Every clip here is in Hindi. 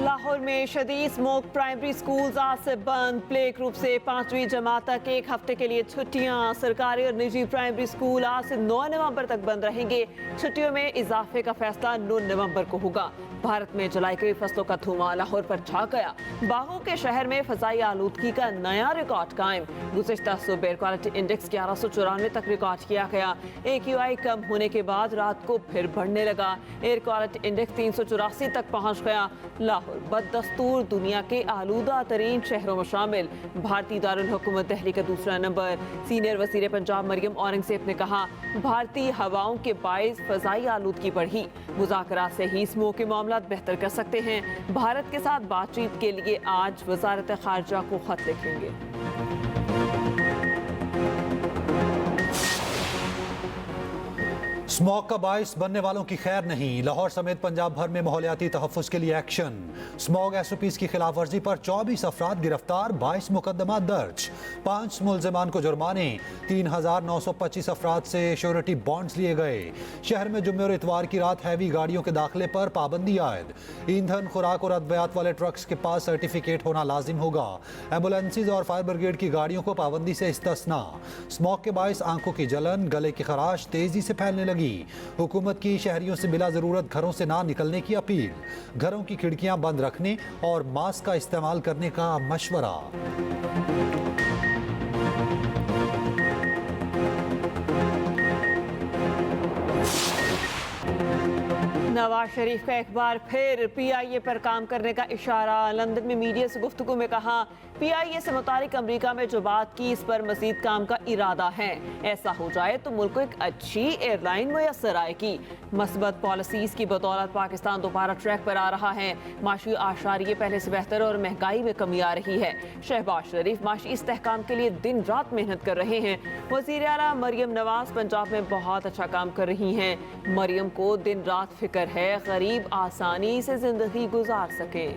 लाहौर में शदीद स्मोक, प्राइमरी स्कूल आज से बंद, प्ले ग्रुप से 5वीं जमात तक एक हफ्ते के लिए छुट्टियां। सरकारी और निजी प्राइमरी स्कूल आज से 9 नवंबर तक बंद रहेंगे। छुट्टियों में इजाफे का फैसला 9 नवंबर को होगा। भारत में जलाई गई फसलों का धुआं लाहौर पर छा गया। बागों के शहर में फजाई आलूदगी का नया रिकॉर्ड कायम। गुज़िश्ता सुबह एयर क्वालिटी इंडेक्स 1194 तक रिकॉर्ड किया गया। AQI कम होने के बाद रात को फिर बढ़ने लगा। एयर क्वालिटी इंडेक्स 384 तक पहुंच गया। लाहौर बददस्तूर दुनिया के आलूदा तरीन शहरों में शामिल। भारतीय दारुल हुकूमत दिल्ली का दूसरा नंबर। सीनियर वज़ीर पंजाब मरियम औरंगज़ेब ने कहा, भारतीय हवाओं के बाइस फजाई आलूदगी बढ़ी। मुज़ाकरात से ही स्मोक के मामला बेहतर कर सकते हैं। भारत के साथ बातचीत के लिए आज वज़ारत ख़ारजा को खत लिखेंगे। स्मॉग का बाइस बनने वालों की खैर नहीं। लाहौर समेत पंजाब भर में माहौलियाती तहफ़्फ़ुज़ के लिए एक्शन। स्मॉग SOPs की खिलाफ वर्जी पर 24 अफराद गिरफ्तार, 22 मुकदमा दर्ज, 5 मुलज़मान को जुर्माने, 3,925 अफराद से श्योरिटी बॉन्ड्स लिए गए। शहर में जुम्मे और इतवार की रात हैवी गाड़ियों के दाखिले पर पाबंदी आयद। ईंधन, खुराक और अद्वियात वाले ट्रक्स के पास सर्टिफिकेट होना लाजिम होगा। एम्बुलेंसेज और फायर ब्रिगेड की गाड़ियों को पाबंदी से इस्तिस्ना। स्मॉग के बाइस आंखों की जलन, गले की खराश तेजी से फैलने लगी। हुकूमत की शहरियों से बिला जरूरत घरों से ना निकलने की अपील। घरों की खिड़कियां बंद रखने और मास्क का इस्तेमाल करने का मशवरा। नवाज शरीफ का एक बार फिर PIA पर काम करने का इशारा। लंदन में मीडिया से गुफ्तगू में कहा, PIA से मुतालिक अमरीका में जो बात की, इस पर मजीद काम का इरादा है। ऐसा हो जाए तो मुल्क को एक अच्छी एयरलाइन मुयस्सर आएगी। मस्बत पॉलिसीज की बदौलत पाकिस्तान दोबारा ट्रैक पर आ रहा है। माशी आशारिये पहले से बेहतर और महंगाई में कमी आ रही है। शहबाज शरीफ माशी इस्तेहकाम के लिए दिन रात मेहनत कर रहे हैं। वज़ीर आला मरियम नवाज पंजाब में बहुत अच्छा काम कर रही हैं। मरियम को दिन रात फिक्र है गरीब आसानी से जिंदगी गुजार सके।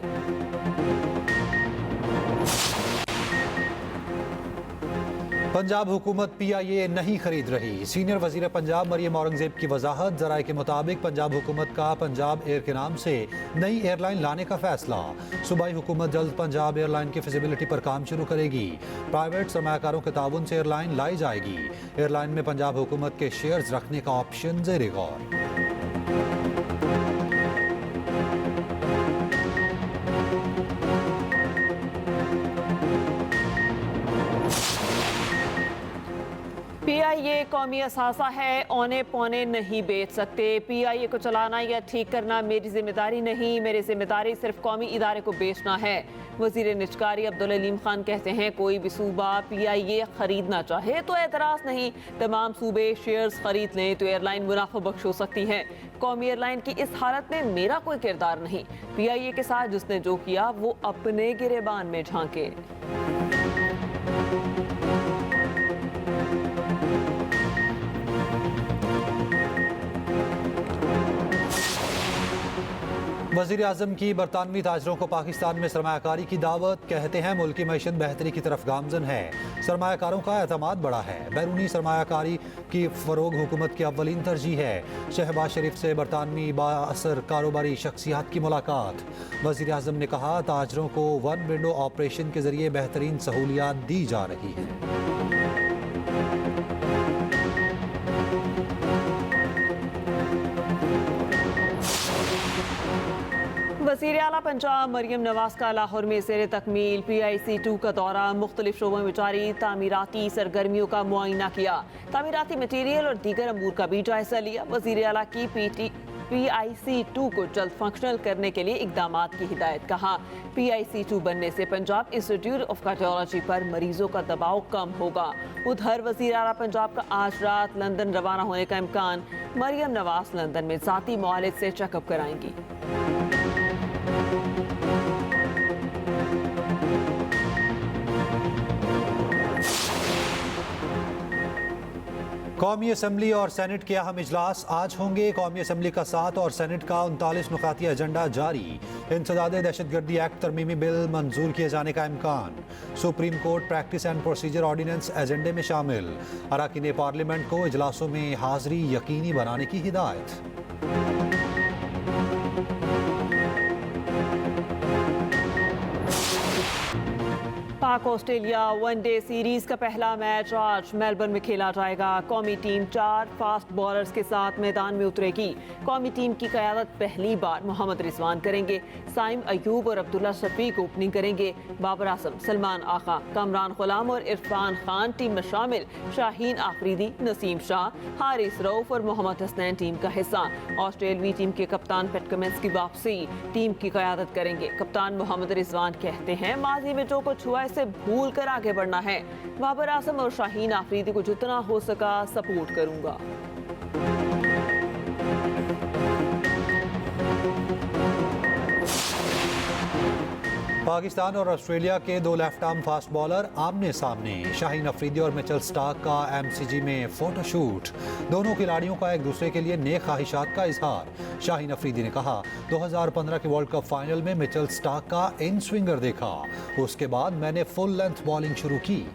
पंजाब हुकूमत PIA नहीं खरीद रही। सीनियर वजीर पंजाब मरियम औरंगजेब की वजाहत। जराये के मुताबिक पंजाब हुकूमत का पंजाब एयर के नाम से नई एयरलाइन लाने का फैसला। सूबाई हुकूमत जल्द पंजाब एयरलाइन की फिजिबिलिटी पर काम शुरू करेगी। प्राइवेट सरमायाकारों के ताउन से एयरलाइन लाई जाएगी। एयरलाइन में पंजाब हुकूमत के शेयर्स रखने का ऑप्शन ज़ेरे गौर। PIA कौमी असासा है, औने पौने नहीं बेच सकते। PIA को चलाना या ठीक करना मेरी जिम्मेदारी नहीं, मेरी जिम्मेदारी सिर्फ कौमी इदारे को बेचना है। वजीर निजकारी अब्दुल अलीम खान कहते हैं, कोई भी सूबा PIA खरीदना चाहे तो एतराज़ नहीं। तमाम सूबे शेयर्स खरीद लें तो एयरलाइन मुनाफा बख्श हो सकती है। कौमी एयरलाइन की इस हालत में मेरा कोई किरदार नहीं। PIA के साथ जिसने जो किया वो अपने गिरेबान में झांके। वज़ीर आज़म की बरतानवी ताजरों को पाकिस्तान में सरमायाकारी की दावत। कहते हैं मुल्क की मईशत बेहतरी की तरफ गामजन है। सरमायाकारों का एतमाद बढ़ा है। बैरूनी सरमायाकारी की फ़रोग हुकूमत की अव्वलीन तरजीह है। शहबाज शरीफ से बरतानवी बाअसर कारोबारी शख्सियात की मुलाकात। वज़ीर आज़म ने कहा, ताजरों को वन विंडो ऑपरेशन के जरिए बेहतरीन सहूलियात दी जा रही हैं। वज़ीर आला पंजाब मरियम नवाज का लाहौर में ज़ेर तकमील PIC2 का दौरा। मुख्तलिफ शोबों में जारी तामीराती सरगर्मियों का मुआयना किया। तामीराती मटीरियल और दीगर अमूर का भी जायजा लिया। वज़ीर आला की PIC2 को जल्द फंक्शनल करने के लिए इकदाम की हिदायत। कहा, PIC2 बनने से पंजाब इंस्टीट्यूट ऑफ कार्डियोलॉजी पर मरीजों का दबाव कम होगा। उधर वज़ीर आला पंजाब का आज रात लंदन रवाना होने का इम्कान। मरियम नवाज लंदन में ज़ाती मुआलिज से चेकअप कराएंगी। कौमी असम्बली और सेनेट के अहम इजलास आज होंगे। कौमी असम्बली का 7 और सेनेट का 39 नुकाती एजेंडा जारी। इंसदादे दहशतगर्दी एक्ट तरमीमी बिल मंजूर किए जाने का इम्कान। Supreme court practice and procedure ordinance एजेंडे में शामिल। अरकान पार्लियामेंट को इजलासों में हाजिरी यकीनी बनाने की हिदायत। पाक ऑस्ट्रेलिया वनडे सीरीज का पहला मैच आज मेलबर्न में खेला जाएगा। कौमी टीम 4 फास्ट बॉलर्स के साथ मैदान में उतरेगी। कौमी टीम की क़यादत पहली बार मोहम्मद रिजवान करेंगे। साइम अयूब और अब्दुल्ला शफीक ओपनिंग करेंगे। बाबर आजम, सलमान आगा, कामरान गुलाम और इरफान खान टीम में शामिल। शाहीन आफरीदी, नसीम शाह, हारिस रऊफ और मोहम्मद हसनैन टीम का हिस्सा। ऑस्ट्रेलवी टीम के कप्तान पैट कमिंस की वापसी टीम की क़यादत करेंगे। कप्तान मोहम्मद रिजवान कहते हैं, माजी में जो कुछ हुआ इसे भूल कर आगे बढ़ना है। बाबर आजम और शाहीन आफरीदी को जितना हो सका सपोर्ट करूंगा। पाकिस्तान और ऑस्ट्रेलिया के 2 लेफ्ट आर्म फास्ट बॉलर आमने सामने। शाहीन अफरीदी और मिचेल स्टार्क का एमसीजी में फोटोशूट। दोनों खिलाड़ियों का एक दूसरे के लिए नेक ख्वाहिशात का इजहार। शाहीन अफरीदी ने कहा, 2015 के वर्ल्ड कप फाइनल में मिचेल स्टार्क का इन स्विंगर देखा, उसके बाद मैंने फुल लेंथ बॉलिंग शुरू की।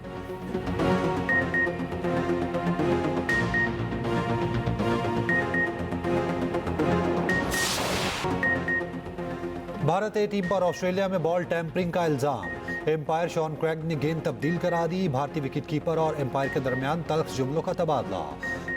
भारत ए टीम पर ऑस्ट्रेलिया में बॉल टैंपरिंग का इल्जाम। एम्पायर शॉन क्रेग ने गेंद तब्दील करा दी। भारतीय विकेटकीपर और एम्पायर के दरमियान तल्ख जुमलों का तबादला।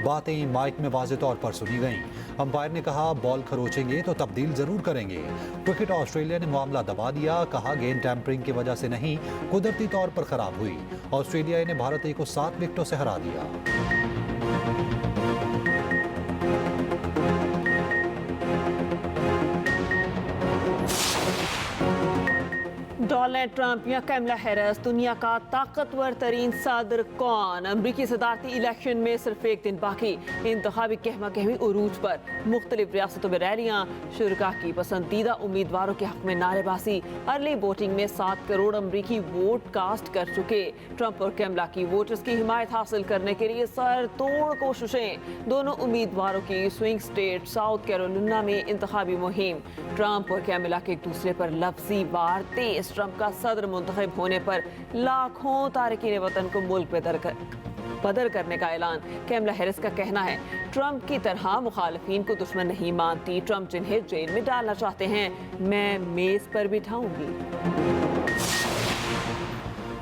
बातें माइक में वाज़ेह तौर पर सुनी गईं। अंपायर ने कहा, बॉल खरोचेंगे तो तब्दील जरूर करेंगे। क्रिकेट ऑस्ट्रेलिया ने मामला दबा दिया। कहा, गेंद टैंपरिंग की वजह से नहीं, कुदरती तौर पर खराब हुई। ऑस्ट्रेलिया ने भारत ए को 7 विकेटों से हरा दिया। डोनाल्ड ट्रंप या कैमला हैरिस दुनिया का ताकतवर तरीन सदर कौन? अमरीकी सदारती इलेक्शन में सिर्फ एक दिन बाकी। इंतखाबी कहमा कहमी उरूज पर। मुख्तलिफ रियासतों में रैलियां। शुरका की पसंदीदा उम्मीदवारों के हक में नारेबाजी। अर्ली वोटिंग में 7 करोड़ अमरीकी वोट कास्ट कर चुके। ट्रंप और कैमला की वोटर्स की हिमायत हासिल करने के लिए सर तोड़ कोशिशें। दोनों उम्मीदवारों की स्विंग स्टेट साउथ कैरोलिना में इंतखाबी मुहिम। ट्रंप और कैमला के एक दूसरे पर लफ्जी वार तेज। ट्रंप का सदर मुंतखब होने पर लाखों तारकीन वतन को मुल्क बदर करने का ऐलान। कैमला हैरिस का कहना है, ट्रंप की तरह मुखालिफिन को दुश्मन नहीं मानती। ट्रंप जिन्हें जेल में डालना चाहते हैं, मैं मेज पर बिठाऊंगी।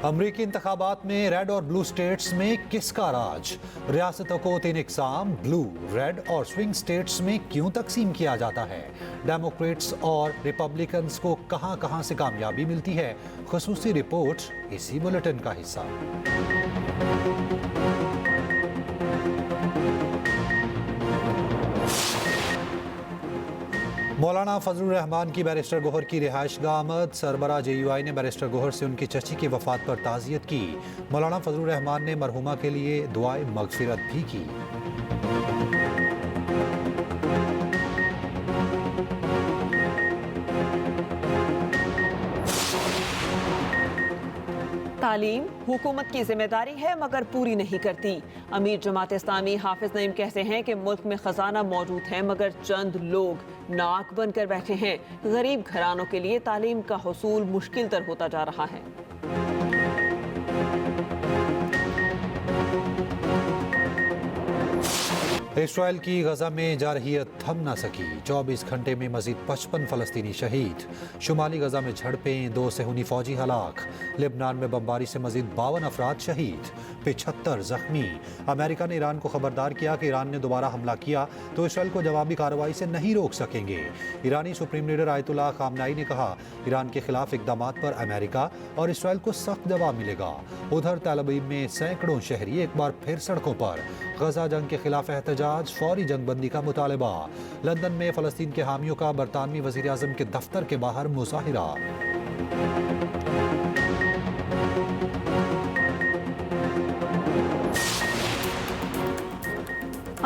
अमरीकी इंतखाबात में रेड और ब्लू स्टेट्स में किसका राज? रियासतों को 3 इकसाम ब्लू, रेड और स्विंग स्टेट्स में क्यों तकसीम किया जाता है? डेमोक्रेट्स और रिपब्लिकन्स को कहां से कामयाबी मिलती है? खुसूसी रिपोर्ट इसी बुलेटिन का हिस्सा। मौलाना फजलुर रहमान की बैरिस्टर गोहर की रिहाइश गाह आमद। सरबरा JUI ने बैरिस्टर गोहर से उनकी चची की वफात पर ताज़ियत की। मौलाना फजलुर रहमान ने मरहुमा के लिए दुआए मगफिरत भी की। तालीम हुकूमत की जिम्मेदारी है मगर पूरी नहीं करती। अमीर जमात इस्लामी हाफिज नईम कहते हैं कि मुल्क में खजाना मौजूद है मगर चंद लोग नाक बनकर बैठे हैं। गरीब घरानों के लिए तालीम का हुसूल मुश्किल तर होता जा रहा है। इसराइल की गजा में जारहियत थम न सकी। 24 घंटे में मजीद 55 फलस्तीनी शहीद। शुमाली गजा में झड़पें, 2 सेहूनी फौजी हलाक। लेबनान में बमबारी से मजीद 52 अफराद शहीद, 75 जख्मी। अमेरिका ने ईरान को खबरदार किया कि ईरान ने दोबारा हमला किया तो इसराइल को जवाबी कार्रवाई से नहीं रोक सकेंगे। ईरानी सुप्रीम लीडर आयतुल्लाह खामनाई ने कहा, ईरान के खिलाफ इकदामात पर अमेरिका और इसराइल को सख्त जवाब मिलेगा। उधर तेल अवीव में सैकड़ों शहरी एक बार फिर सड़कों पर। गजा जंग के खिलाफ एहतजाज, फौरी जंगबंदी का मुतालबा। लंदन में फलस्तीन के हामियों का बरतानवी वजीर आजम के दफ्तर के बाहर मुजाहिरा।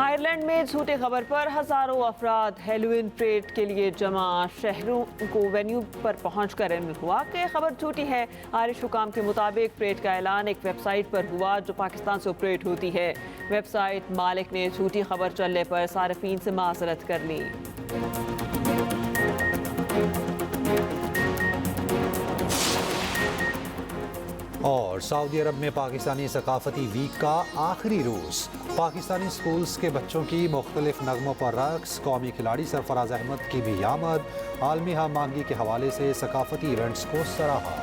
आयरलैंड में झूठी खबर पर हजारों अफराद हेलोइन परेड के लिए जमा। शहरों को वेन्यू पर पहुंचकर इल्म हुआ कि खबर झूठी है। आयरिश हुकाम के मुताबिक परेड का ऐलान एक वेबसाइट पर हुआ जो पाकिस्तान से ऑपरेट होती है। वेबसाइट मालिक ने झूठी खबर चलने पर सार्फिन से माजरत कर ली। और सऊदी अरब में पाकिस्तानी सकाफती वीक का आखिरी रोज। पाकिस्तानी स्कूल्स के बच्चों की मुख्तलिफ नगमों पर रक्स। कौमी खिलाड़ी सरफराज अहमद की भी आमद। आलमी हम आहंगी के हवाले से सकाफती इवेंट्स को सराहा।